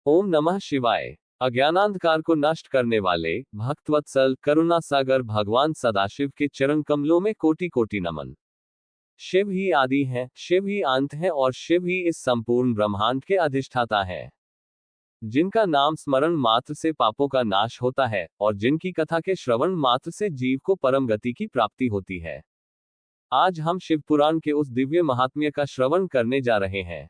ओम नमः शिवाय। अज्ञानांधकार को नष्ट करने वाले भक्तवत्सल करुणा सागर भगवान सदाशिव के चरण कमलों में कोटि कोटि नमन। शिव ही आदि है, शिव ही अंत है और शिव ही इस संपूर्ण ब्रह्मांड के अधिष्ठाता है, जिनका नाम स्मरण मात्र से पापों का नाश होता है और जिनकी कथा के श्रवण मात्र से जीव को परम गति की प्राप्ति होती है। आज हम शिव पुराण के उस दिव्य महात्म्य का श्रवण करने जा रहे हैं,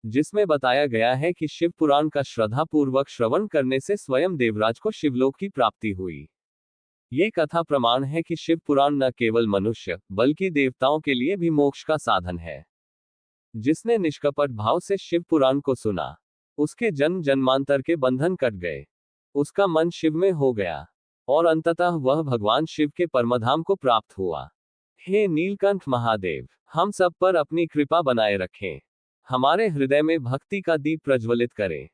जिसमें बताया गया है कि शिव पुराण का श्रद्धा पूर्वक श्रवण करने से स्वयं देवराज को शिवलोक की प्राप्ति हुई। ये कथा प्रमाण है कि शिव पुराण न केवल मनुष्य बल्कि देवताओं के लिए भी मोक्ष का साधन है। जिसने निष्कपट भाव से शिव पुराण को सुना, उसके जन्म जन्मांतर के बंधन कट गए, उसका मन शिव में हो गया और अंततः वह भगवान शिव के परमधाम को प्राप्त हुआ। हे नीलकंठ महादेव, हम सब पर अपनी कृपा बनाए रखें, हमारे हृदय में भक्ति का दीप प्रज्वलित करें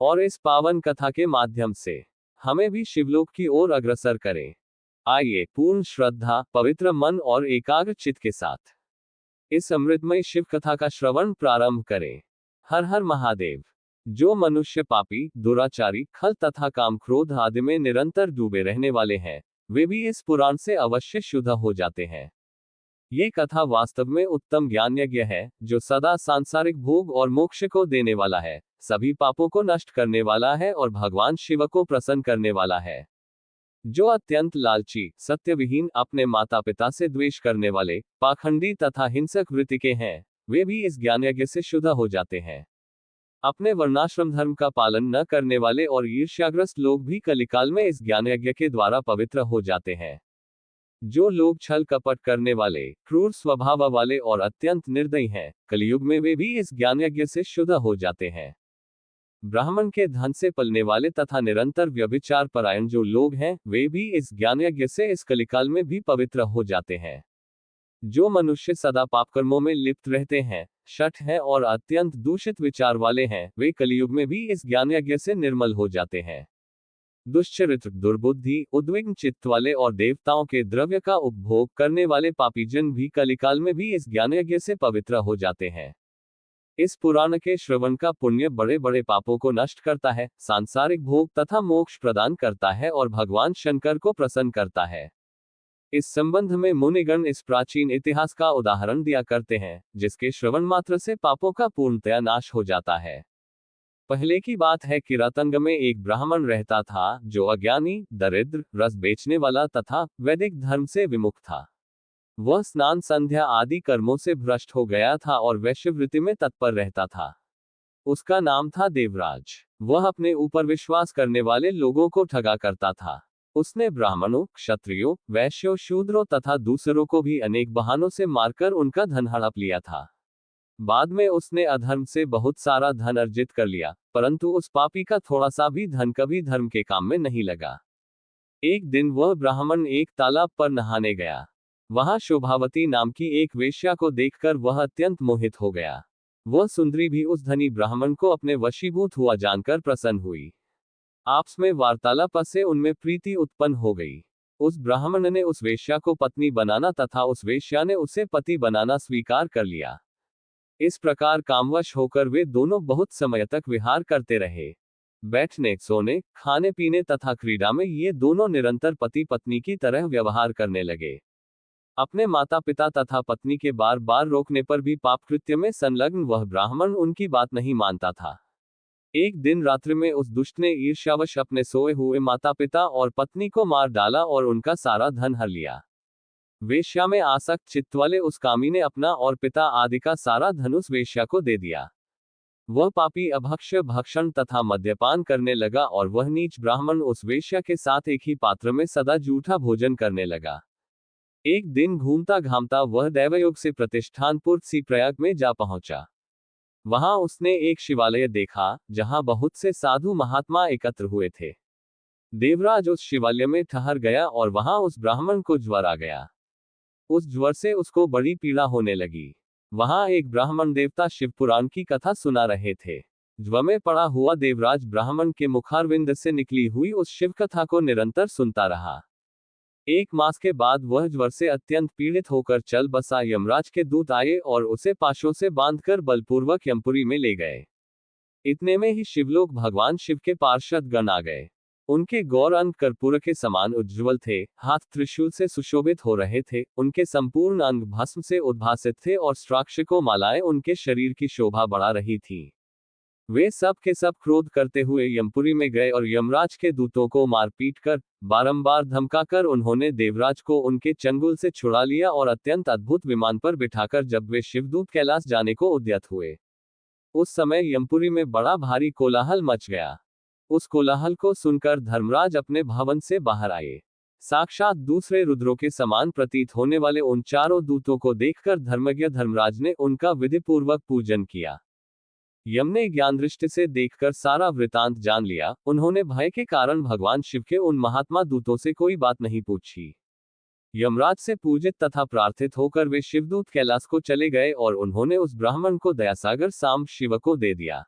और इस पावन कथा के माध्यम से हमें भी शिवलोक की ओर अग्रसर करें। आइए पूर्ण श्रद्धा, पवित्र मन और एकाग्र चित्त के साथ इस अमृतमय शिव कथा का श्रवण प्रारंभ करें। हर हर महादेव। जो मनुष्य पापी, दुराचारी, खल तथा काम क्रोध आदि में निरंतर डूबे रहने वाले हैं, वे भी इस पुराण से अवश्य शुद्ध हो जाते हैं। ये कथा वास्तव में उत्तम ज्ञान यज्ञ है, जो सदा सांसारिक भोग और मोक्ष को देने वाला है, सभी पापों को नष्ट करने वाला है और भगवान शिव को प्रसन्न करने वाला है। जो अत्यंत लालची, सत्यविहीन, अपने माता पिता से द्वेष करने वाले, पाखंडी तथा हिंसक वृत्ति के हैं, वे भी इस ज्ञान यज्ञ से शुद्ध हो जाते हैं। अपने वर्णाश्रम धर्म का पालन न करने वाले और ईर्ष्याग्रस्त लोग भी कलिकाल में इस ज्ञान यज्ञ के द्वारा पवित्र हो जाते हैं। जो लोग छल कपट करने वाले, क्रूर स्वभाव वाले और अत्यंत निर्दयी हैं, कलयुग में वे भी इस ज्ञान यज्ञ से शुद्ध हो जाते हैं। ब्राह्मण के धन से पलने वाले तथा निरंतर व्यभिचार परायण जो लोग हैं, वे भी इस ज्ञान यज्ञ से इस कलिकाल में भी पवित्र हो जाते हैं। जो मनुष्य सदा पापकर्मों में लिप्त रहते हैं, शठ हैं और अत्यंत दूषित विचार वाले हैं, वे कलयुग में भी इस ज्ञान यज्ञ से निर्मल हो जाते हैं। दुश्चरित्र, दुर्बुद्धि, उद्विग्न चित्त वाले और देवताओं के द्रव्य का उपभोग करने वाले पापीजन भी कलिकाल में भी इस ज्ञान यज्ञ से पवित्र हो जाते हैं। इस पुराण के श्रवण का पुण्य बड़े बड़े पापों को नष्ट करता है, सांसारिक भोग तथा मोक्ष प्रदान करता है और भगवान शंकर को प्रसन्न करता है। इस संबंध में मुनिगण इस प्राचीन इतिहास का उदाहरण दिया करते हैं, जिसके श्रवण मात्र से पापों का पूर्णतया नाश हो जाता है। पहले की बात है कि रातंग में एक ब्राह्मण रहता था, जो अज्ञानी, दरिद्र, रस बेचने वाला तथा वैदिक धर्म से विमुख था। वह स्नान संध्या आदि कर्मों से भ्रष्ट हो गया था और वैश्यवृत्ति में तत्पर रहता था। उसका नाम था देवराज। वह अपने ऊपर विश्वास करने वाले लोगों को ठगा करता था। उसने ब्राह्मणों, क्षत्रियों, वैश्यों, शूद्रों तथा दूसरों को भी अनेक बहानों से मारकर उनका धन हड़प लिया था। बाद में उसने अधर्म से बहुत सारा धन अर्जित कर लिया, परंतु उस पापी का थोड़ा सा भी धन कभी धर्म के काम में नहीं लगा। एक दिन वह ब्राह्मण एक तालाब पर नहाने गया। वहां शोभावती नाम की एक वेश्या को देखकर वह अत्यंत मोहित हो गया। वह सुंदरी भी उस धनी ब्राह्मण को अपने वशीभूत हुआ जानकर प्रसन्न हुई। आपस में वार्तालाप से उनमें प्रीति उत्पन्न हो गई। उस ब्राह्मण ने उस वेश्या को पत्नी बनाना तथा उस वेश्या ने उसे पति बनाना स्वीकार कर लिया। इस प्रकार कामवश होकर वे दोनों बहुत समय तक विहार करते रहे। बैठने, सोने, खाने पीने तथा क्रीड़ा में ये दोनों निरंतर पति पत्नी की तरह व्यवहार करने लगे। अपने माता पिता तथा पत्नी के बार बार रोकने पर भी पापकृत्य में संलग्न वह ब्राह्मण उनकी बात नहीं मानता था। एक दिन रात्रि में उस दुष्ट ने ईर्ष्यावश अपने सोए हुए माता पिता और पत्नी को मार डाला और उनका सारा धन हर लिया। वेश्या में आसक्त चित्त वाले उस कामी ने अपना और पिता आदि का सारा धन उस वेश्या को दे दिया। वह पापी अभक्ष्य, भक्षण तथा मद्यपान करने लगा और वह नीच ब्राह्मण उस वेश्या के साथ एक ही पात्र में सदा जूठा भोजन करने लगा। एक दिन घूमता घामता वह दैवयोग से प्रतिष्ठानपुर सी प्रयाग में जा पहुंचा। वहां उसने एक शिवालय देखा, जहां बहुत से साधु महात्मा एकत्र हुए थे। देवराज उस शिवालय में ठहर गया और वहां उस ब्राह्मण को ज्वर आ गया। उस ज्वर से उसको बड़ी पीड़ा होने लगी। वहां एक ब्राह्मण देवता शिव पुराण की कथा सुना रहे थे। ज्वर में पड़ा हुआ देवराज ब्राह्मण के मुखारविंद से निकली हुई उस शिव कथा को निरंतर सुनता रहा। एक मास के बाद वह ज्वर से अत्यंत पीड़ित होकर चल बसा। यमराज के दूत आए और उसे पाशों से बांधकर बलपूर्वक यमपुरी में ले गए। इतने में ही शिवलोक भगवान शिव के पार्षद गण आ गए। उनके गौर अंग कर्पूर के समान उज्ज्वल थे, हाथ त्रिशूल से सुशोभित हो रहे थे, उनके संपूर्ण अंग भस्म से उद्भासित थे और स्राक्षको मालाएं उनके शरीर की शोभा बढ़ा रही थी। वे सब के सब क्रोध करते हुए यमपुरी में गए और यमराज के दूतों को मारपीट कर, बारंबार धमकाकर उन्होंने देवराज को उनके चंगुल से छुड़ा लिया और अत्यंत अद्भुत विमान पर बिठाकर जब वे शिवदूत कैलाश जाने को उद्यत हुए, उस समय यमपुरी में बड़ा भारी कोलाहल मच गया। उस कोलाहल को सुनकर धर्मराज अपने भवन से बाहर आए। साक्षात दूसरे रुद्रों के समान प्रतीत होने वाले उन चारों दूतों को देखकर धर्मज्ञ धर्मराज ने उनका विधिपूर्वक पूजन किया। यम ने ज्ञान दृष्टि से देखकर सारा वृतांत जान लिया। उन्होंने भय के कारण भगवान शिव के उन महात्मा दूतों से कोई बात नहीं पूछी। यमराज से पूजित तथा प्रार्थित होकर वे शिवदूत कैलाश को चले गए और उन्होंने उस ब्राह्मण को दयासागर सांब शिव को दे दिया।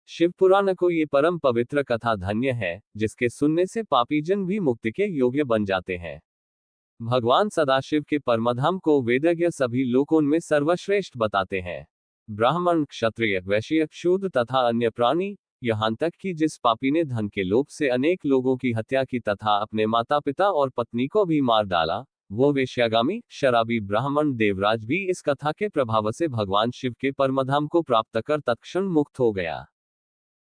शिव पुराण को ये परम पवित्र कथा धन्य है, जिसके सुनने से पापीजन भी मुक्ति के योग्य बन जाते हैं। भगवान सदाशिव के परमधाम को वेदज्ञ सभी लोकों में सर्वश्रेष्ठ बताते हैं। ब्राह्मण, क्षत्रिय, वैश्य, शूद्र तथा अन्य प्राणी, यहाँ तक कि जिस पापी ने धन के लोभ से अनेक लोगों की हत्या की तथा अपने माता पिता और पत्नी को भी मार डाला, वो वेश्यागामी शराबी ब्राह्मण देवराज भी इस कथा के प्रभाव से भगवान शिव के परमधाम को प्राप्त कर तत्क्षण मुक्त हो गया।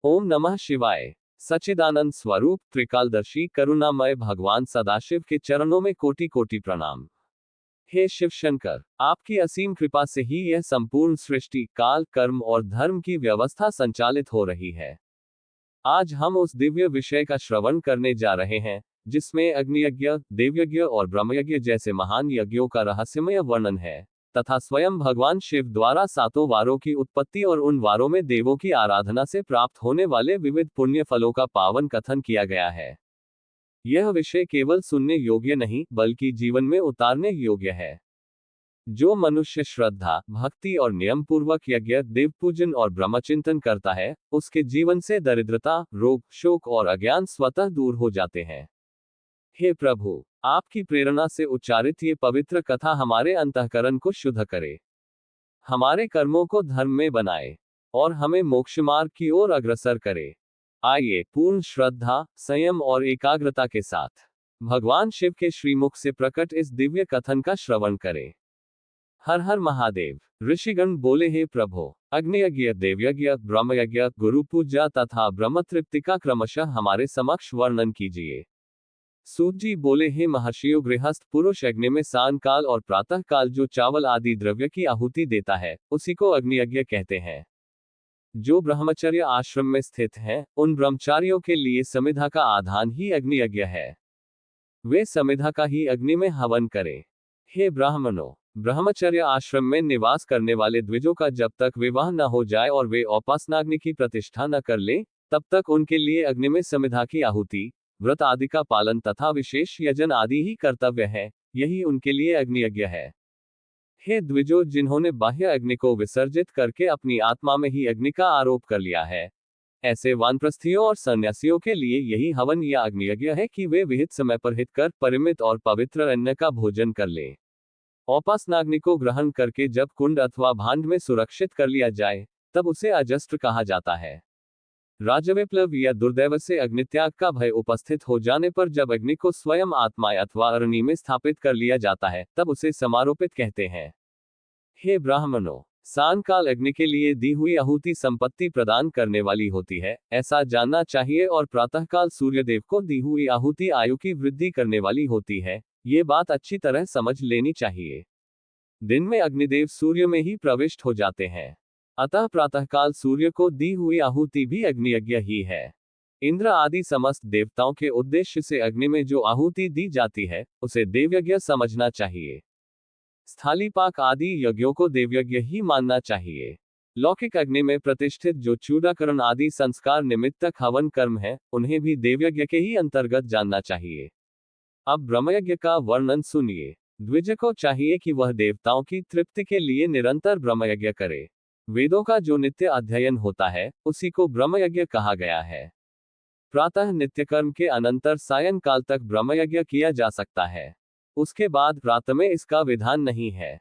ओम नमः शिवाय। सच्चिदानंद स्वरूप त्रिकालदर्शी करुणामय भगवान सदाशिव के चरणों में कोटि कोटि प्रणाम। हे शिव शंकर, आपकी असीम कृपा से ही यह संपूर्ण सृष्टि, काल, कर्म और धर्म की व्यवस्था संचालित हो रही है। आज हम उस दिव्य विषय का श्रवण करने जा रहे हैं, जिसमें अग्नियज्ञ, देवयज्ञ और ब्रह्मयज्ञ जैसे महान यज्ञों का रहस्यमय वर्णन है, तथा स्वयं भगवान शिव द्वारा सातों वारों की उत्पत्ति और उन वारों में देवों की आराधना से प्राप्त होने वाले विविध पुण्य फलों का पावन कथन किया गया है। यह विषय केवल सुनने योग्य नहीं, बल्कि जीवन में उतारने योग्य है। जो मनुष्य श्रद्धा, भक्ति और नियम पूर्वक यज्ञ, देव पूजन और ब्रह्मचिंतन करता है, उसके जीवन से दरिद्रता, रोग, शोक और अज्ञान स्वतः दूर हो जाते हैं। हे प्रभु, आपकी प्रेरणा से उच्चारित ये पवित्र कथा हमारे अंतःकरण को शुद्ध करे, हमारे कर्मों को धर्म में बनाए और हमें मोक्ष मार्ग की ओर अग्रसर करे। आइए पूर्ण श्रद्धा, संयम और एकाग्रता के साथ भगवान शिव के श्रीमुख से प्रकट इस दिव्य कथन का श्रवण करें। हर हर महादेव। ऋषिगण बोले, हे प्रभु, अग्नियज्ञ, देवयज्ञ, ब्रह्मयज्ञ, गुरु पूजा तथा ब्रह्म तृप्ति का क्रमशः हमारे समक्ष वर्णन कीजिए। सूत जी बोले, हे महर्षियों, गृहस्थ पुरुष अग्नि में सांन काल और प्रातः काल जो चावल आदि द्रव्य की आहुति देता है, उसी को अग्नियज्ञ कहते हैं। जो ब्रह्मचर्य आश्रम में स्थित हैं, उन ब्रह्मचारियों के लिए समिधा का आधान ही अग्नियज्ञ है। वे समिधा का ही अग्नि में हवन करें। हे ब्राह्मणों, ब्रह्मचर्य आश्रम में निवास करने वाले द्विजों का जब तक विवाह न हो जाए और वे औपासनाग्नि की प्रतिष्ठा न कर लें, तब तक उनके लिए अग्नि में समिधा की आहुति, व्रत आदि का पालन तथा विशेष यजन आदि ही कर्तव्य है। यही उनके लिए अग्नियज्ञ है। हे द्विजो, जिन्होंने बाह्य अग्नि को विसर्जित करके अपनी आत्मा में ही अग्नि का आरोप कर लिया है, ऐसे वानप्रस्थियों और सन्यासियों के लिए यही हवन या अग्नियज्ञ है कि वे विहित समय पर हित कर परिमित और पवित्र अन्न का भोजन कर लें। औपासनाग्नि को ग्रहण करके जब कुंड अथवा भांड में सुरक्षित कर लिया जाए, तब उसे अजस्त्र कहा जाता है। राजविप्लव या दुर्दैव से अग्नित्याग का भय उपस्थित हो जाने पर जब अग्नि को स्वयं आत्मा अथवा अग्नि में स्थापित कर लिया जाता है, तब उसे समारोपित कहते हैं। हे ब्राह्मणों, सांन काल अग्नि के लिए दी हुई आहुति संपत्ति प्रदान करने वाली होती है, ऐसा जानना चाहिए, और प्रातःकाल सूर्यदेव को दी हुई आहुति आयु की वृद्धि करने वाली होती है। ये बात अच्छी तरह समझ लेनी चाहिए। दिन में अग्निदेव सूर्य में ही प्रविष्ट हो जाते हैं, अतः प्रातःकाल सूर्य को दी हुई आहुति भी अग्नियज्ञ ही है। इंद्र आदि समस्त देवताओं के उद्देश्य से अग्नि में जो आहुति दी जाती है, उसे देवयज्ञ समझना चाहिए। स्थालीपाक आदि यज्ञों को देवयज्ञ ही मानना चाहिए। लौकिक अग्नि में प्रतिष्ठित जो चूडाकरण आदि संस्कार निमित्तक हवन कर्म है, उन्हें भी देवयज्ञ के ही अंतर्गत जानना चाहिए। अब ब्रह्मयज्ञ का वर्णन सुनिए। द्विज को चाहिए कि वह देवताओं की तृप्ति के लिए निरंतर ब्रह्मयज्ञ करे। वेदों का जो नित्य अध्ययन होता है, उसी को ब्रह्मयज्ञ कहा गया है। प्रातः नित्यकर्म के अनंतर सायं काल तक ब्रह्मयज्ञ किया जा सकता है। उसके बाद रात में इसका विधान नहीं है।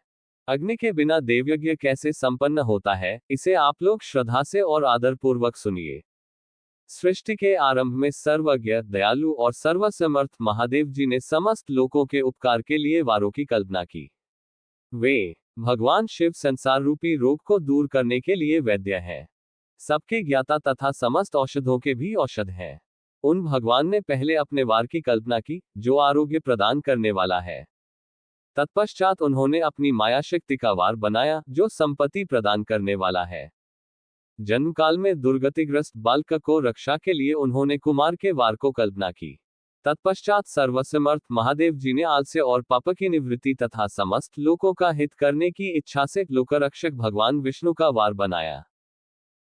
अग्नि के बिना देवयज्ञ कैसे संपन्न होता है, इसे आप लोग श्रद्धा से और आदरपूर्वक सुनिए। सृष्टि के आरंभ में सर्वज्ञ, दयालु और सर्वसमर्थ महादेव जी ने समस्त लोकों के उपकार के लिए वारों की कल्पना की। वे भगवान शिव संसार रूपी रोग को दूर करने के लिए वैद्य हैं, सबके ज्ञाता तथा समस्त औषधों के भी औषध हैं। उन भगवान ने पहले अपने वार की कल्पना की, जो आरोग्य प्रदान करने वाला है। तत्पश्चात उन्होंने अपनी माया शक्ति का वार बनाया, जो संपत्ति प्रदान करने वाला है। जन्म काल में दुर्गतिग्रस्त बालक को रक्षा के लिए उन्होंने कुमार के वार को कल्पना की। तत्पश्चात सर्वसमर्थ महादेव जी ने आलस्य और पाप की निवृत्ति तथा समस्त लोकों का हित करने की इच्छा से लोकरक्षक भगवान विष्णु का वार बनाया।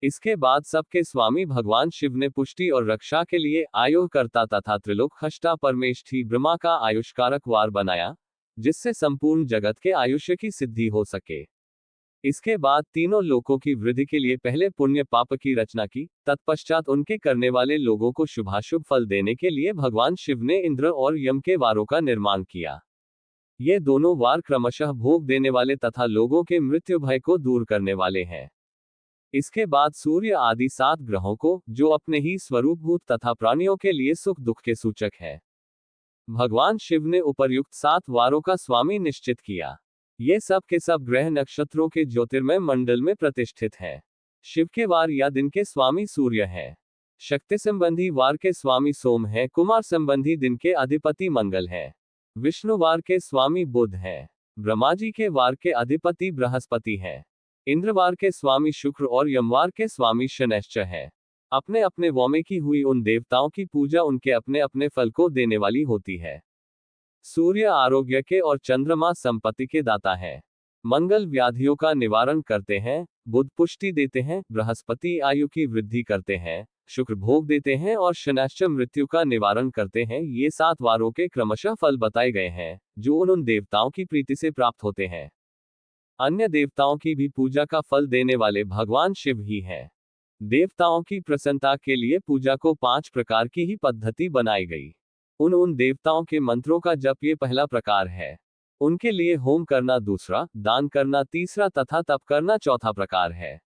इसके बाद सबके स्वामी भगवान शिव ने पुष्टि और रक्षा के लिए आयुर्कर्ता तथा त्रिलोक हष्टा परमेष्ठी ब्रह्मा का आयुष्कारक वार बनाया, जिससे संपूर्ण जगत के आयुष्य की सिद्धि हो सके। इसके बाद तीनों लोकों की वृद्धि के लिए पहले पुण्य पाप की रचना की, तत्पश्चात उनके करने वाले लोगों को शुभाशुभ फल देने के लिए भगवान शिव ने इंद्र और यम के वारों का निर्माण किया। ये दोनों वार क्रमशः भोग देने वाले तथा लोगों के मृत्यु भय को दूर करने वाले हैं। इसके बाद सूर्य आदि 7 ग्रहों को, जो अपने ही स्वरूपभूत तथा प्राणियों के लिए सुख दुख के सूचक है, भगवान शिव ने उपर्युक्त 7 वारों का स्वामी निश्चित किया। ये सब के सब ग्रह नक्षत्रों के ज्योतिर्मय मंडल में प्रतिष्ठित हैं। शिव के वार या दिन के स्वामी सूर्य हैं। शक्ति संबंधी वार के स्वामी सोम हैं। कुमार संबंधी दिन के अधिपति मंगल हैं। विष्णु वार के स्वामी बुध हैं। ब्रह्मा जी के वार के अधिपति बृहस्पति हैं। इंद्रवार के स्वामी शुक्र और यमवार के स्वामी शनैश्चर हैं। अपने अपने वों की हुई उन देवताओं की पूजा उनके अपने अपने फल को देने वाली होती है। सूर्य आरोग्य के और चंद्रमा संपत्ति के दाता है। मंगल व्याधियों का निवारण करते हैं, बुध पुष्टि देते हैं, बृहस्पति आयु की वृद्धि करते हैं, शुक्र भोग देते हैं और शनैश्चर मृत्यु का निवारण करते हैं। ये 7 वारों के क्रमशः फल बताए गए हैं, जो उन देवताओं की प्रीति से प्राप्त होते हैं। अन्य देवताओं की भी पूजा का फल देने वाले भगवान शिव ही हैं। देवताओं की प्रसन्नता के लिए पूजा को 5 प्रकार की ही पद्धति बनाई गई। उन देवताओं के मंत्रों का जप ये पहला प्रकार है। उनके लिए होम करना दूसरा, दान करना तीसरा तथा तप करना चौथा प्रकार है।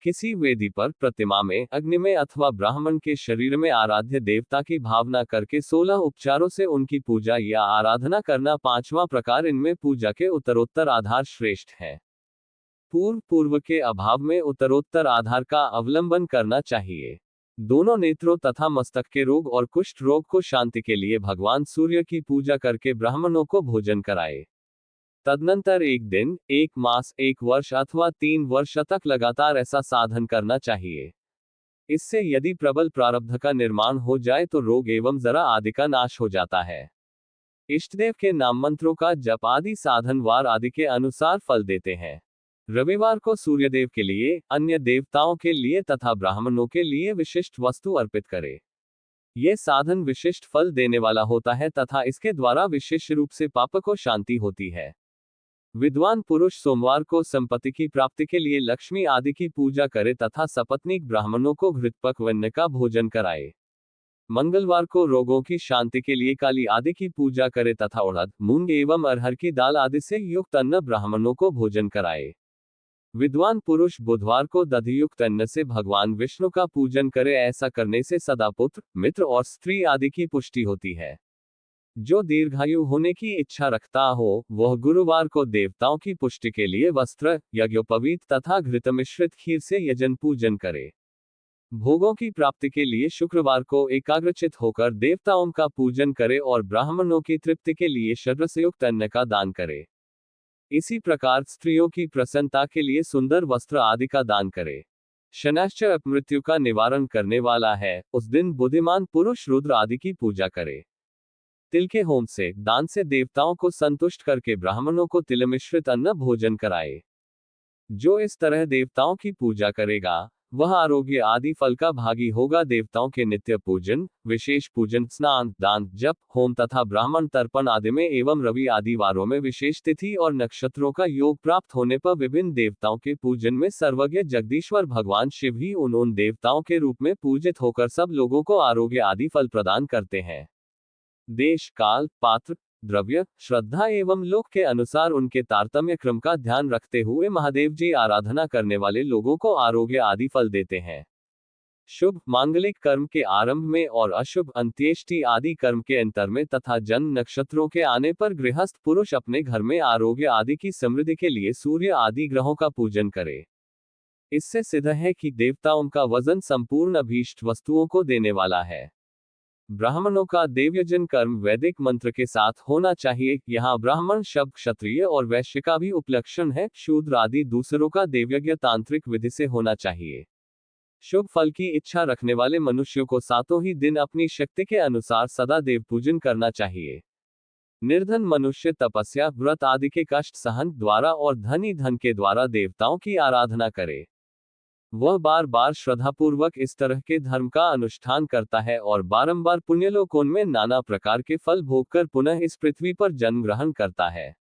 किसी वेदी पर, प्रतिमा में, अग्नि में अथवा ब्राह्मण के शरीर में आराध्य देवता की भावना करके 16 उपचारों से उनकी पूजा या आराधना करना पांचवा प्रकार। इनमें पूजा के उत्तरोत्तर आधार श्रेष्ठ है। पूर्व के अभाव में उत्तरोत्तर आधार का अवलंबन करना चाहिए। दोनों नेत्रों तथा मस्तक के रोग और कुष्ठ रोग को शांति के लिए भगवान सूर्य की पूजा करके ब्राह्मणों को भोजन कराए। तदनंतर 1 दिन, 1 मास, 1 वर्ष अथवा 3 वर्ष तक लगातार ऐसा साधन करना चाहिए। इससे यदि प्रबल प्रारब्ध का निर्माण हो जाए तो रोग एवं जरा आदि का नाश हो जाता है। इष्टदेव के नाम मंत्रों का जप आदि साधन वार आदि के अनुसार फल देते हैं। रविवार को सूर्यदेव के लिए, अन्य देवताओं के लिए तथा ब्राह्मणों के लिए विशिष्ट वस्तु अर्पित करे। ये साधन विशिष्ट फल देने वाला होता है तथा इसके द्वारा विशेष रूप से पाप को शांति होती है। विद्वान पुरुष सोमवार को संपत्ति की प्राप्ति के लिए लक्ष्मी आदि की पूजा करे तथा सपत्नीक ब्राह्मणों को घृतपक्वन्न का भोजन कराए। मंगलवार को रोगों की शांति के लिए काली आदि की पूजा करे तथा उड़द, मूंग एवं अरहर की दाल आदि से युक्त अन्न ब्राह्मणों को भोजन कराए। विद्वान पुरुष बुधवार को दधियुक्त अन्न से भगवान विष्णु का पूजन करे। ऐसा करने से सदा पुत्र, मित्र और स्त्री आदि की पुष्टि होती है। जो दीर्घायु होने की इच्छा रखता हो, वह गुरुवार को देवताओं की पुष्टि के लिए वस्त्र, यज्ञोपवीत तथा घृत मिश्रित खीर से यजन पूजन करे। भोगों की प्राप्ति के लिए शुक्रवार को एकाग्रचित होकर देवताओं का पूजन करे और ब्राह्मणों की तृप्ति के लिए षड्रसयुक्त अन्न का दान करे। इसी प्रकार स्त्रियों की प्रसन्नता के लिए सुंदर वस्त्र आदि का दान करे। शनैश्चर अपमृत्यु का निवारण करने वाला है। उस दिन बुद्धिमान पुरुष रुद्र आदि की पूजा करे। तिल के होम से, दान से देवताओं को संतुष्ट करके ब्राह्मणों को तिल मिश्रित अन्न भोजन कराए। जो इस तरह देवताओं की पूजा करेगा, वह आरोग्य आदि फल का भागी होगा। देवताओं के नित्य पूजन, विशेष पूजन, स्नान, दान, जप, होम तथा ब्राह्मण तर्पण आदि में एवं रवि आदि वारों में विशेष तिथि और नक्षत्रों का योग प्राप्त होने पर विभिन्न देवताओं के पूजन में सर्वज्ञ जगदीश्वर भगवान शिव ही उन देवताओं के रूप में पूजित होकर सब लोगों को आरोग्य आदि फल प्रदान करते हैं। देश, काल, पात्र, द्रव्य, श्रद्धा एवं लोक के अनुसार उनके तारतम्य क्रम का ध्यान रखते हुए महादेव जी आराधना करने वाले लोगों को आरोग्य आदि फल देते हैं। शुभ मांगलिक कर्म के आरंभ में और अशुभ अंत्येष्टि आदि कर्म के अंतर में तथा जन्म नक्षत्रों के आने पर गृहस्थ पुरुष अपने घर में आरोग्य आदि की समृद्धि के लिए सूर्य आदि ग्रहों का पूजन करे। इससे सिद्ध है कि देवताओं का वजन संपूर्ण अभीष्ट वस्तुओं को देने वाला है। ब्राह्मणों का देवयजन कर्म वैदिक मंत्र के साथ होना चाहिए। यहाँ ब्राह्मण शब्द क्षत्रिय और वैश्य का भी उपलक्षण है। शूद्र आदि दूसरों का देवयज्ञ तांत्रिक विधि से होना चाहिए। शुभ फल की इच्छा रखने वाले मनुष्यों को सातों ही दिन अपनी शक्ति के अनुसार सदा देव पूजन करना चाहिए। निर्धन मनुष्य तपस्या, व्रत आदि के कष्ट सहन द्वारा और धनी धन के द्वारा देवताओं की आराधना करे। वह बार बार श्रद्धापूर्वक इस तरह के धर्म का अनुष्ठान करता है और बारंबार पुण्यलोकों में नाना प्रकार के फल भोगकर पुनः इस पृथ्वी पर जन्म ग्रहण करता है।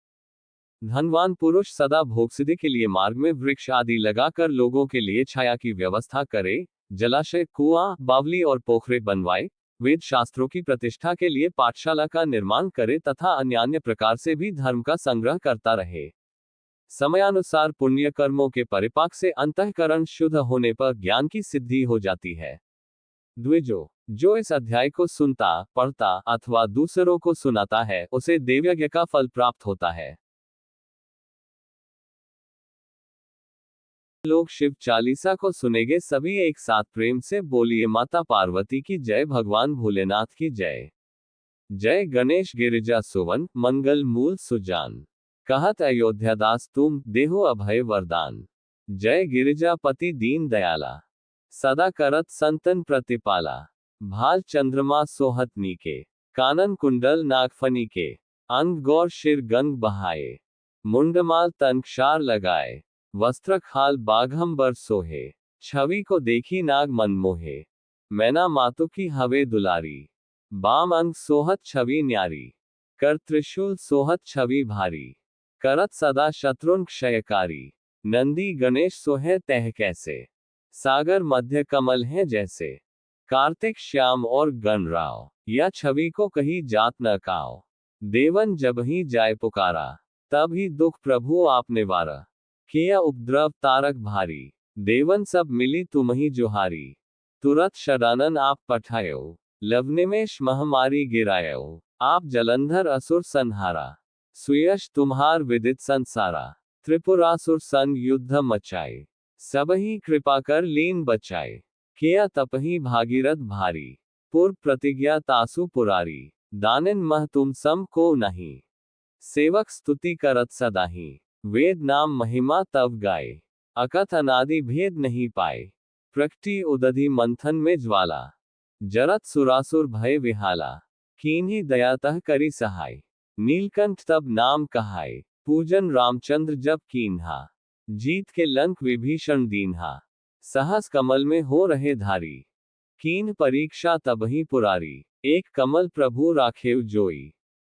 धनवान पुरुष सदा भोगसिद्धि के लिए मार्ग में वृक्ष आदि लगाकर लोगों के लिए छाया की व्यवस्था करे, जलाशय, कुआं, बावली और पोखरे बनवाए, वेद शास्त्रों की प्रतिष्ठा के लिए पाठशाला का निर्माण करे तथा अन्य प्रकार से भी धर्म का संग्रह करता रहे। समयानुसार पुण्य कर्मों के परिपाक से अंतःकरण शुद्ध होने पर ज्ञान की सिद्धि हो जाती है। द्विजो, जो इस अध्याय को सुनता, पढ़ता अथवा दूसरों को सुनाता है, उसे देवयज्ञ का फल प्राप्त होता है। लोग शिव चालीसा को सुनेंगे। सभी एक साथ प्रेम से बोलिए माता पार्वती की जय, भगवान भोलेनाथ की जय। जय गणेश गिरिजा सुवन, मंगल मूल सुजान। कहत अयोध्यादास तुम, देहो अभय वरदान। जय गिरिजापति दीन दयाला, सदा करत संतन प्रतिपाला। भाल चंद्रमा सोहत नीके, कानन कुंडल नागफनी के। अंग गौर शिर गंग बहाए, मुंडमाल तन क्षार लगाए। वस्त्र खाल बाघंबर सोहे, छवि को देखी नाग मन मोहे। मैना मातु की हवे दुलारी, बाम अंग सोहत छवि न्यारी। कर त्रिशूल सोहत छवि भारी, करत सदा शत्रुन क्षयकारी। नंदी गणेश सोहे तह कैसे, सागर मध्य कमल है जैसे। कार्तिक श्याम और गणराव, या छवि को कही जात न काओ। देवन जब ही जाय पुकारा, तब ही दुख प्रभु आपने वारा। किया उपद्रव तारक भारी, देवन सब मिली तुम्ही जोहारी। तुरत षडानन आप पठायो, लवनिमेष महामारी गिरायो। आप जलंधर असुर संहारा, सुयश तुम्हार विदित संसारा। त्रिपुरासुर सन युद्ध मचाए, सबही कृपा कर लीन बचाए। किया तपही भागीरथ भारी, पूर्व प्रतिज्ञा तासु पुरारी। दानिन मह तुम सम को नहीं, सेवक स्तुति करत सदाही। वेद नाम महिमा तव गाए, अकथ अनादि भेद नहीं पाए। प्रकटी उदधि मंथन में ज्वाला, जरत सुरासुर भय विहाला। कीन्ही दयातः करी सहाय, नीलकंठ तब नाम कहाय। पूजन रामचंद्र जब कीन्हा, जीत के लंक विभीषण दीन्हा। सहस कमल में हो रहे धारी, कीन्ह परीक्षा तबही पुरारी। एक कमल प्रभु राखेव जोई,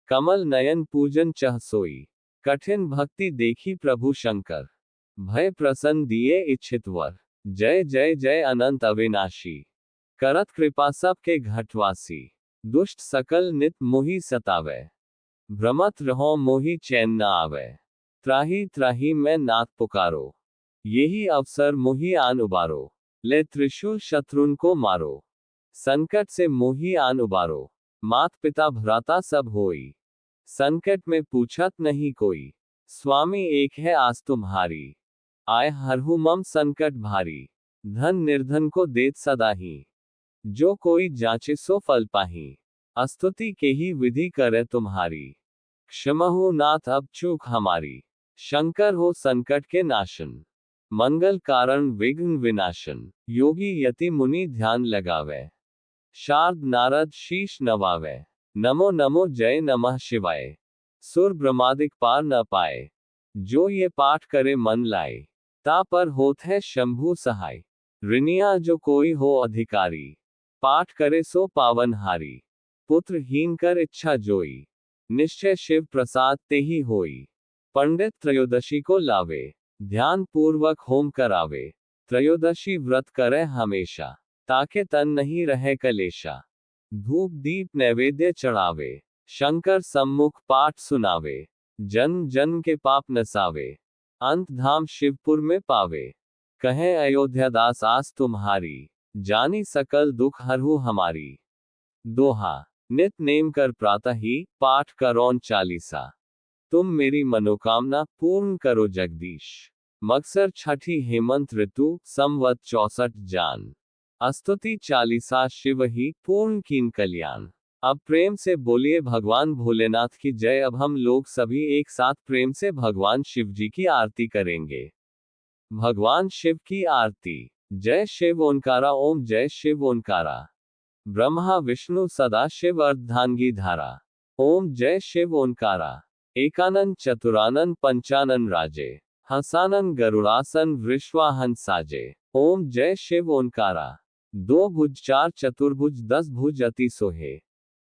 कमल नयन पूजन चह सोई। कठिन भक्ति देखी प्रभु शंकर, भय प्रसन्न दिए इच्छित वर। जय जय जय अनंत अविनाशी, करत कृपा सब के घटवासी। दुष्ट सकल नित मोहि सतावे, भ्रमत रहो मोहि चैन न आवे। त्राही त्राही मैं नाथ पुकारो, यही अवसर मोहि आन उबारो। ले त्रिशूल शत्रुन को मारो, संकट से मोहि आन उबारो। मात पिता भ्राता सब होई, संकट में पूछत नहीं कोई। स्वामी एक है आस तुम्हारी, आय हरहु मम संकट भारी। धन निर्धन को देत सदा ही, जो कोई जांचे सो फल पाही। स्तुति के ही विधि करे तुम्हारी, क्षमहु नाथ अब चूक हमारी। शंकर हो संकट के नाशन, मंगल कारण विघ्न विनाशन। योगी यति मुनि ध्यान लगावे, शारद नारद शीश नवावे। नमो नमो जय नमः शिवाय, सुर ब्रह्मादिक पार न पाए। जो ये पाठ करे मन लाए, ता पर होत है शंभु सहाय। ऋणिया जो कोई हो अधिकारी, पाठ करे सो पावन हारी। पुत्र हीन कर इच्छा जोई, निश्चय शिव प्रसाद ते ही होई। पंडित त्रयोदशी को लावे, ध्यान पूर्वक होम करावे। त्रयोदशी व्रत करे हमेशा, ताके तन नहीं रहे कलेशा। धूप दीप नैवेद्य चढ़ावे, शंकर सम्मुख पाठ सुनावे, जन्म जन्म के पाप नसावे, अंत धाम शिवपुर में पावे। कहे अयोध्या दास आस तुम्हारी, जानी सकल दुख हरहु हमारी। दोहा। नित नेम कर प्रातः ही, पाठ करोन चालीसा, तुम मेरी मनोकामना पूर्ण करो जगदीश। मकसर छठी हेमंत ऋतु, संवत 64 जान, स्तुति चालीसा शिव ही, पूर्ण कीन कल्याण। अब प्रेम से बोलिए भगवान भोलेनाथ की जय। अब हम लोग सभी एक साथ प्रेम से भगवान शिव जी की आरती करेंगे। भगवान शिव की आरती। जय शिव ओंकारा, ओम जय शिव ओंकारा। ब्रह्मा विष्णु सदा शिव अर्धांगी धारा, ओम जय शिव ओंकारा। एकानन चतुरानन पंचानन राजे, हंसानन गरुड़ासन वृषवाहन साजे, ओम जय शिव ओंकारा। दो भुज चार चतुर्भुज 10 भुज अति सोहे,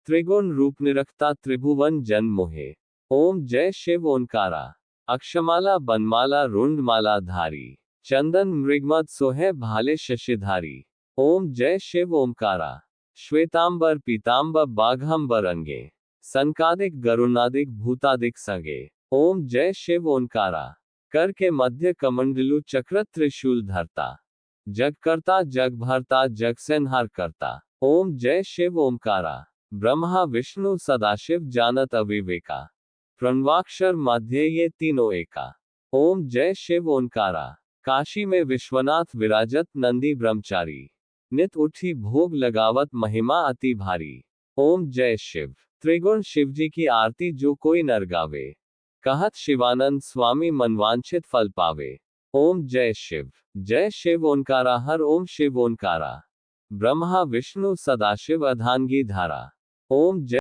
त्रिगुण रूप निरखता त्रिभुवन जन मोहे, ओम जय शिव ओंकारा। अक्षमाला बनमाला रुंडमाला धारी, चंदन मृगमद सोहे भाले शशिधारी, ओम जय शिव ओंकारा। श्वेतांबर पीतांबर बाघंबर अंगे, संकादिक गरुणादिक भूतादिक संगे, ओम जय शिव ओंकारा। कर के मध्य कमंडलु चक्र त्रिशूल धरता, जग करता जग भरता जग संहार करता, ओम जय शिव ओंकारा। ब्रह्मा विष्णु सदाशिव जानत अविवेका, प्रणवाक्षर मध्य ये तीनों एका, ओम जय शिव ओंकारा। काशी में विश्वनाथ विराजत नंदी ब्रह्मचारी, नित उठी भोग लगावत महिमा अति भारी, ओम जय शिव। त्रिगुण शिवजी की आरती जो कोई नर गावे, कहत शिवानंद स्वामी मनवांछित फल पावे, ओम जय शिव। जय शिव ओंकारा हर ओम शिव ओंकारा। ब्रह्मा विष्णु सदाशिव अर्धांगी धारा, ओम जय